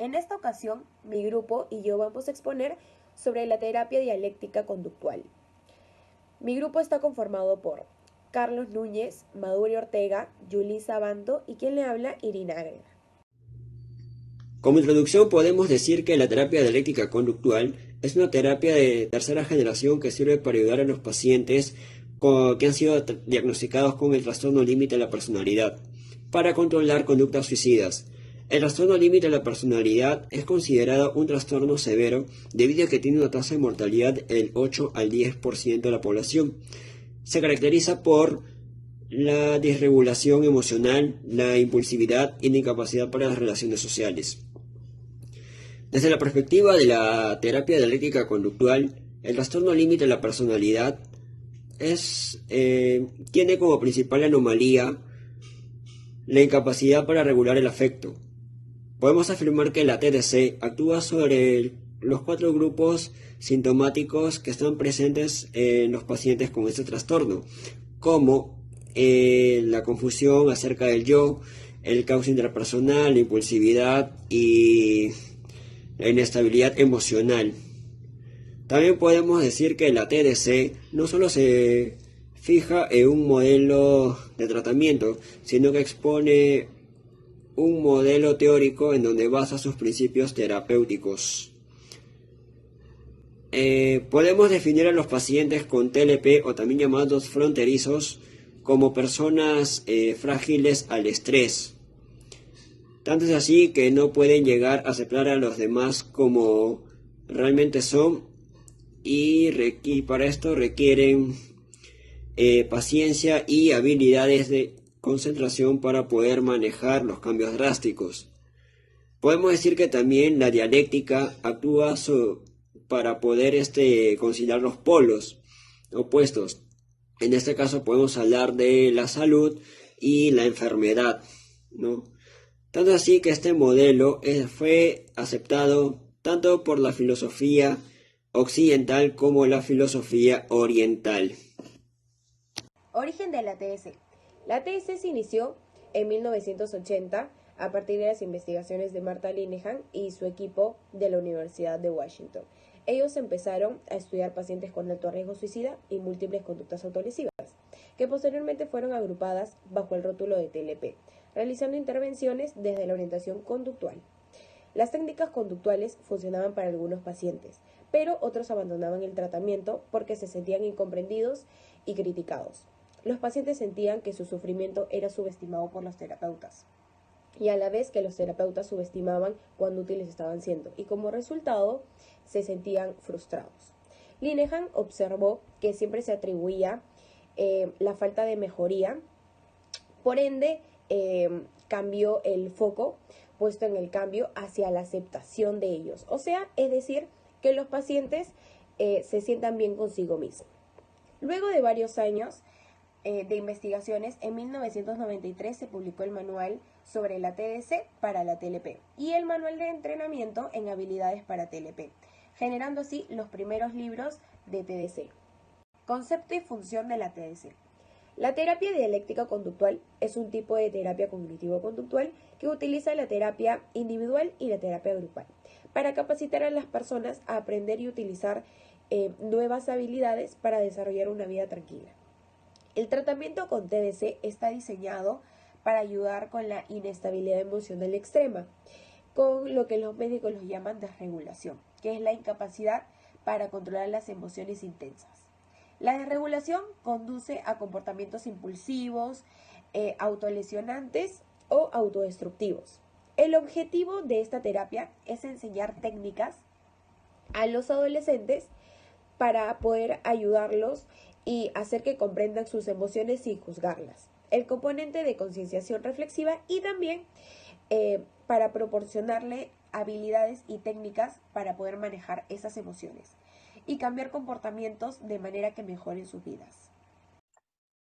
En esta ocasión, mi grupo y yo vamos a exponer sobre la terapia dialéctica conductual. Mi grupo está conformado por Carlos Núñez, Maduri Ortega, Yulisa Abanto y quien le habla, Irina Agreda. Como introducción podemos decir que la terapia dialéctica conductual es una terapia de tercera generación que sirve para ayudar a los pacientes que han sido diagnosticados con el trastorno límite de la personalidad, para controlar conductas suicidas. El trastorno límite de la personalidad es considerado un trastorno severo debido a que tiene una tasa de mortalidad del 8 al 10% de la población. Se caracteriza por la disregulación emocional, la impulsividad y la incapacidad para las relaciones sociales. Desde la perspectiva de la terapia dialéctica conductual, el trastorno límite de la personalidad tiene como principal anomalía la incapacidad para regular el afecto. Podemos afirmar que la TDC actúa sobre los 4 grupos sintomáticos que están presentes en los pacientes con este trastorno, como la confusión acerca del yo, el caos interpersonal, la impulsividad y la inestabilidad emocional. También podemos decir que la TDC no solo se fija en un modelo de tratamiento, sino que expone un modelo teórico en donde basa sus principios terapéuticos. Podemos definir a los pacientes con TLP o también llamados fronterizos como personas frágiles al estrés. Tanto es así que no pueden llegar a aceptar a los demás como realmente son y para esto requieren paciencia y habilidades de concentración para poder manejar los cambios drásticos. Podemos decir que también la dialéctica actúa para poder conciliar los polos opuestos. En este caso podemos hablar de la salud y la enfermedad, ¿no? Tanto así que este modelo fue aceptado tanto por la filosofía occidental como la filosofía oriental. Origen de la TS. La TS se inició en 1980 a partir de las investigaciones de Martha Linehan y su equipo de la Universidad de Washington. Ellos empezaron a estudiar pacientes con alto riesgo suicida y múltiples conductas autolesivas, que posteriormente fueron agrupadas bajo el rótulo de TLP, realizando intervenciones desde la orientación conductual. Las técnicas conductuales funcionaban para algunos pacientes, pero otros abandonaban el tratamiento porque se sentían incomprendidos y criticados. Los pacientes sentían que su sufrimiento era subestimado por los terapeutas y a la vez que los terapeutas subestimaban cuán útiles estaban siendo y como resultado se sentían frustrados. Linehan observó que siempre se atribuía la falta de mejoría, por ende cambió el foco puesto en el cambio hacia la aceptación de ellos, o sea, es decir, que los pacientes se sientan bien consigo mismos. Luego de varios años de investigaciones, en 1993 se publicó el manual sobre la TDC para la TLP y el manual de entrenamiento en habilidades para TLP, generando así los primeros libros de TDC. Concepto y función de la TDC. La terapia dialéctica conductual es un tipo de terapia cognitivo-conductual que utiliza la terapia individual y la terapia grupal para capacitar a las personas a aprender y utilizar nuevas habilidades para desarrollar una vida tranquila. El tratamiento con TDC está diseñado para ayudar con la inestabilidad emocional extrema, con lo que los médicos los llaman desregulación, que es la incapacidad para controlar las emociones intensas. La desregulación conduce a comportamientos impulsivos, autolesionantes o autodestructivos. El objetivo de esta terapia es enseñar técnicas a los adolescentes para poder ayudarlos y hacer que comprendan sus emociones sin juzgarlas. El componente de concienciación reflexiva y también para proporcionarle habilidades y técnicas para poder manejar esas emociones y cambiar comportamientos de manera que mejoren sus vidas.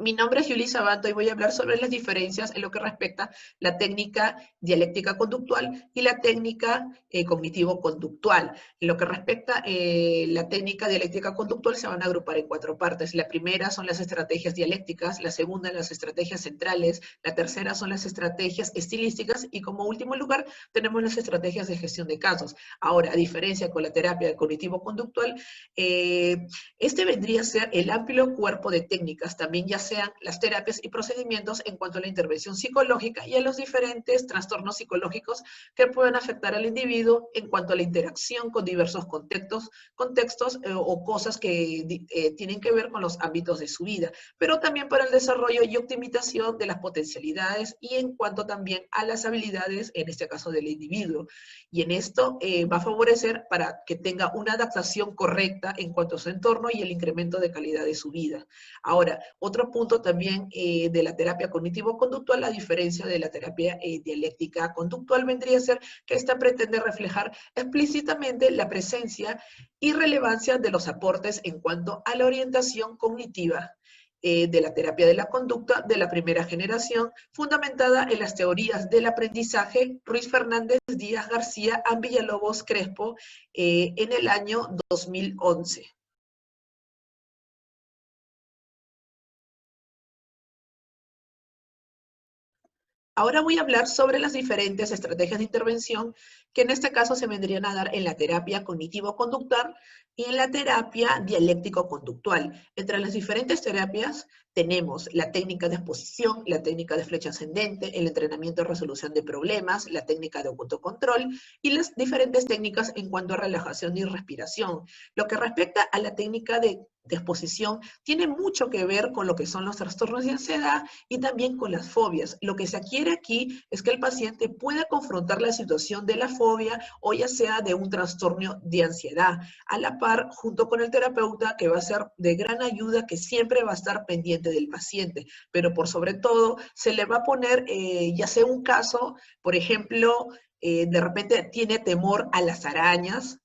Mi nombre es Yuli Sabato y voy a hablar sobre las diferencias en lo que respecta a la técnica dialéctica conductual y la técnica cognitivo-conductual. En lo que respecta a la técnica dialéctica conductual se van a agrupar en 4 partes. La primera son las estrategias dialécticas, la segunda las estrategias centrales, la tercera son las estrategias estilísticas y como último lugar tenemos las estrategias de gestión de casos. Ahora, a diferencia con la terapia cognitivo-conductual, este vendría a ser el amplio cuerpo de técnicas, también ya sean las terapias y procedimientos en cuanto a la intervención psicológica y a los diferentes trastornos psicológicos que pueden afectar al individuo en cuanto a la interacción con diversos contextos o cosas que tienen que ver con los ámbitos de su vida, pero también para el desarrollo y optimización de las potencialidades y en cuanto también a las habilidades, en este caso del individuo. Y en esto va a favorecer para que tenga una adaptación correcta en cuanto a su entorno y el incremento de calidad de su vida. Ahora, otro punto también de la terapia cognitivo-conductual, a diferencia de la terapia dialéctica conductual, vendría a ser que esta pretende reflejar explícitamente la presencia y relevancia de los aportes en cuanto a la orientación cognitiva de la terapia de la conducta de la primera generación, fundamentada en las teorías del aprendizaje Ruiz Fernández, Díaz García, Villalobos Crespo, en el año 2011. Ahora voy a hablar sobre las diferentes estrategias de intervención que en este caso se vendrían a dar en la terapia cognitivo-conductual y en la terapia dialéctico-conductual. Entre las diferentes terapias tenemos la técnica de exposición, la técnica de flecha ascendente, el entrenamiento de resolución de problemas, la técnica de autocontrol y las diferentes técnicas en cuanto a relajación y respiración. Lo que respecta a la técnica de exposición tiene mucho que ver con lo que son los trastornos de ansiedad y también con las fobias. Lo que se quiere aquí es que el paciente pueda confrontar la situación de la fobia o ya sea de un trastorno de ansiedad, a la par junto con el terapeuta que va a ser de gran ayuda, que siempre va a estar pendiente del paciente, pero por sobre todo se le va a poner ya sea un caso, por ejemplo, de repente tiene temor a las arañas,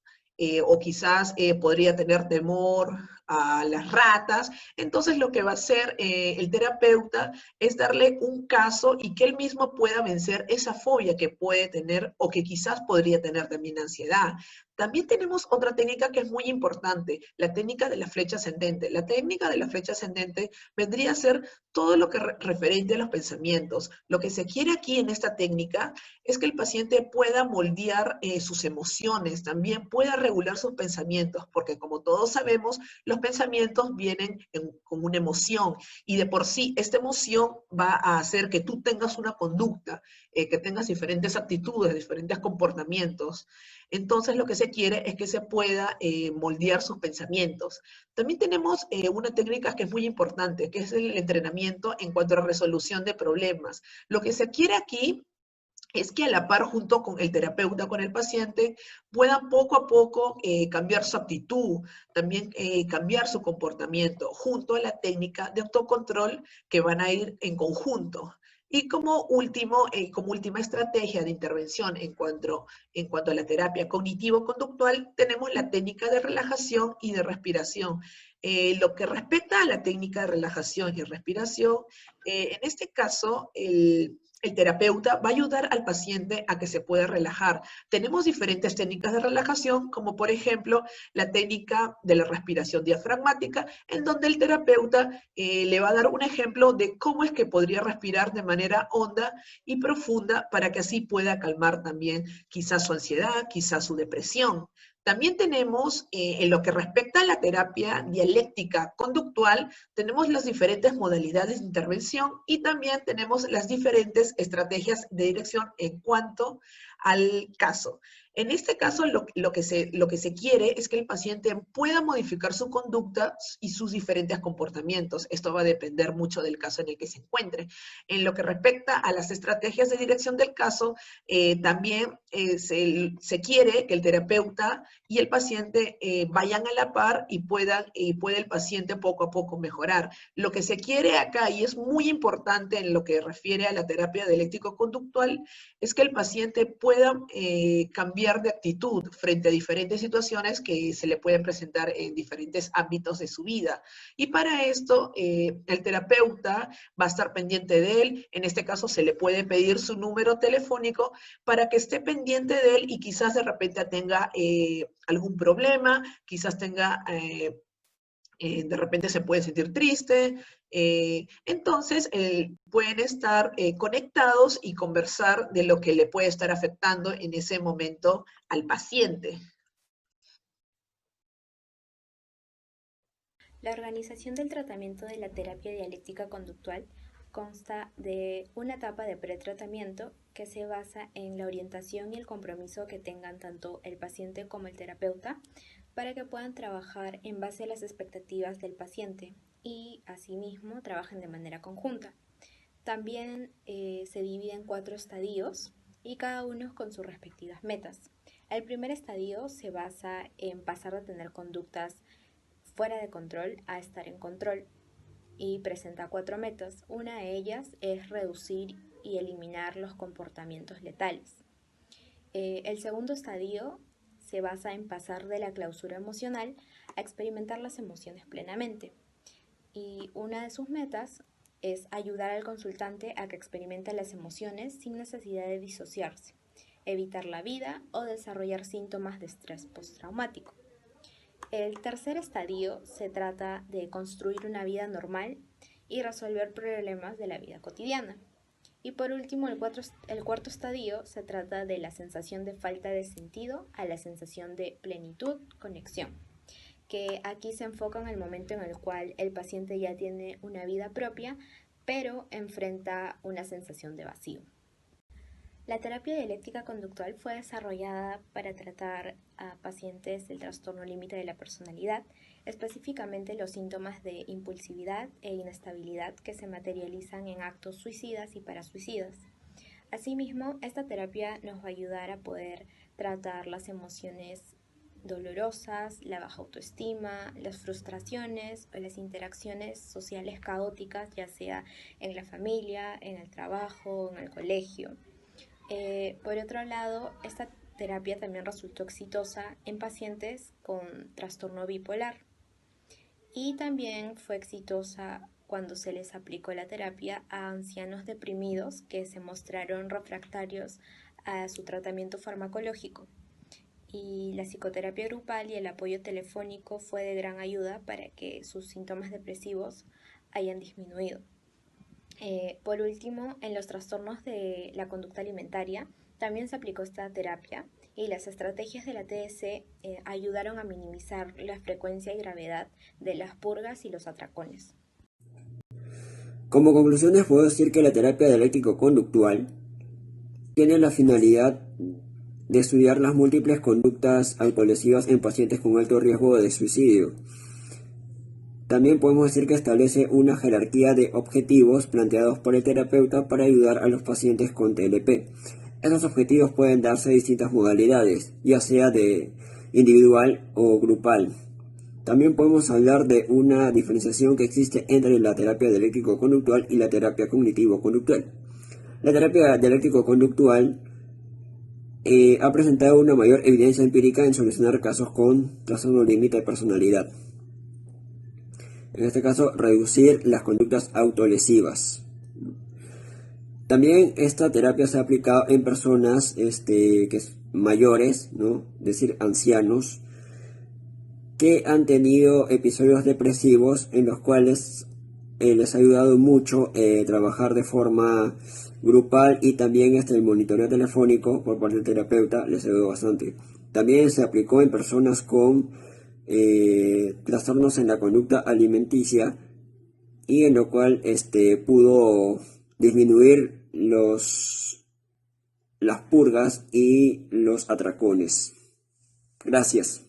o quizás podría tener temor a las ratas. Entonces lo que va a hacer el terapeuta es darle un caso y que él mismo pueda vencer esa fobia que puede tener o que quizás podría tener también ansiedad. También tenemos otra técnica que es muy importante, la técnica de la flecha ascendente. La técnica de la flecha ascendente vendría a ser todo lo que referente a los pensamientos. Lo que se quiere aquí en esta técnica es que el paciente pueda moldear sus emociones, también pueda regular sus pensamientos, porque como todos sabemos, los pensamientos vienen con una emoción y de por sí esta emoción va a hacer que tú tengas una conducta, que tengas diferentes actitudes, diferentes comportamientos. Entonces lo que se quiere es que se pueda moldear sus pensamientos. También tenemos una técnica que es muy importante, que es el entrenamiento en cuanto a la resolución de problemas. Lo que se quiere aquí es que a la par junto con el terapeuta, con el paciente, puedan poco a poco cambiar su actitud, también cambiar su comportamiento, junto a la técnica de autocontrol que van a ir en conjunto. Y como última estrategia de intervención en cuanto a la terapia cognitivo-conductual, tenemos la técnica de relajación y de respiración. Lo que respecta a la técnica de relajación y respiración, en este caso, el terapeuta va a ayudar al paciente a que se pueda relajar. Tenemos diferentes técnicas de relajación, como por ejemplo la técnica de la respiración diafragmática, en donde el terapeuta le va a dar un ejemplo de cómo es que podría respirar de manera honda y profunda para que así pueda calmar también quizás su ansiedad, quizás su depresión. También tenemos, en lo que respecta a la terapia dialéctica conductual, tenemos las diferentes modalidades de intervención y también tenemos las diferentes estrategias de dirección en cuanto al caso. En este caso, lo que se quiere es que el paciente pueda modificar su conducta y sus diferentes comportamientos. Esto va a depender mucho del caso en el que se encuentre. En lo que respecta a las estrategias de dirección del caso, también se quiere que el terapeuta y el paciente vayan a la par y puede el paciente poco a poco mejorar. Lo que se quiere acá, y es muy importante en lo que refiere a la terapia dialéctico-conductual, es que el paciente pueda pueda cambiar de actitud frente a diferentes situaciones que se le pueden presentar en diferentes ámbitos de su vida. Y para esto, el terapeuta va a estar pendiente de él. En este caso, se le puede pedir su número telefónico para que esté pendiente de él y quizás de repente tenga algún problema, quizás tenga de repente se puede sentir triste. Entonces, pueden estar conectados y conversar de lo que le puede estar afectando en ese momento al paciente. La organización del tratamiento de la terapia dialéctica conductual consta de una etapa de pretratamiento que se basa en la orientación y el compromiso que tengan tanto el paciente como el terapeuta para que puedan trabajar en base a las expectativas del paciente y asimismo trabajen de manera conjunta. También se divide en 4 estadios y cada uno con sus respectivas metas. El primer estadio se basa en pasar de tener conductas fuera de control a estar en control y presenta 4 metas. Una de ellas es reducir y eliminar los comportamientos letales. El segundo estadio se basa en pasar de la clausura emocional a experimentar las emociones plenamente. Y una de sus metas es ayudar al consultante a que experimente las emociones sin necesidad de disociarse, evitar la vida o desarrollar síntomas de estrés postraumático. El tercer estadio se trata de construir una vida normal y resolver problemas de la vida cotidiana. Y por último, el cuarto estadio se trata de la sensación de falta de sentido a la sensación de plenitud, conexión, que aquí se enfoca en el momento en el cual el paciente ya tiene una vida propia, pero enfrenta una sensación de vacío. La terapia dialéctica conductual fue desarrollada para tratar a pacientes del trastorno límite de la personalidad, específicamente los síntomas de impulsividad e inestabilidad que se materializan en actos suicidas y parasuicidas. Asimismo, esta terapia nos va a ayudar a poder tratar las emociones dolorosas, la baja autoestima, las frustraciones o las interacciones sociales caóticas, ya sea en la familia, en el trabajo, en el colegio. Por otro lado, esta terapia también resultó exitosa en pacientes con trastorno bipolar y también fue exitosa cuando se les aplicó la terapia a ancianos deprimidos que se mostraron refractarios a su tratamiento farmacológico. Y la psicoterapia grupal y el apoyo telefónico fue de gran ayuda para que sus síntomas depresivos hayan disminuido. Por último, en los trastornos de la conducta alimentaria también se aplicó esta terapia y las estrategias de la TDC ayudaron a minimizar la frecuencia y gravedad de las purgas y los atracones. Como conclusiones puedo decir que la terapia dialéctico-conductual tiene la finalidad de estudiar las múltiples conductas autolesivas en pacientes con alto riesgo de suicidio. También podemos decir que establece una jerarquía de objetivos planteados por el terapeuta para ayudar a los pacientes con TLP. Estos objetivos pueden darse de distintas modalidades, ya sea de individual o grupal. También podemos hablar de una diferenciación que existe entre la terapia dialéctico-conductual y la terapia cognitivo-conductual. La terapia dialéctico-conductual ha presentado una mayor evidencia empírica en solucionar casos con trastorno límite de personalidad. En este caso, reducir las conductas autolesivas. También esta terapia se ha aplicado en personas mayores, ¿no? Es decir, ancianos, que han tenido episodios depresivos en los cuales les ha ayudado mucho trabajar de forma grupal y también el monitoreo telefónico por parte del terapeuta les ayudó bastante. También se aplicó en personas con trastornos en la conducta alimenticia y en lo cual pudo disminuir las purgas y los atracones. Gracias.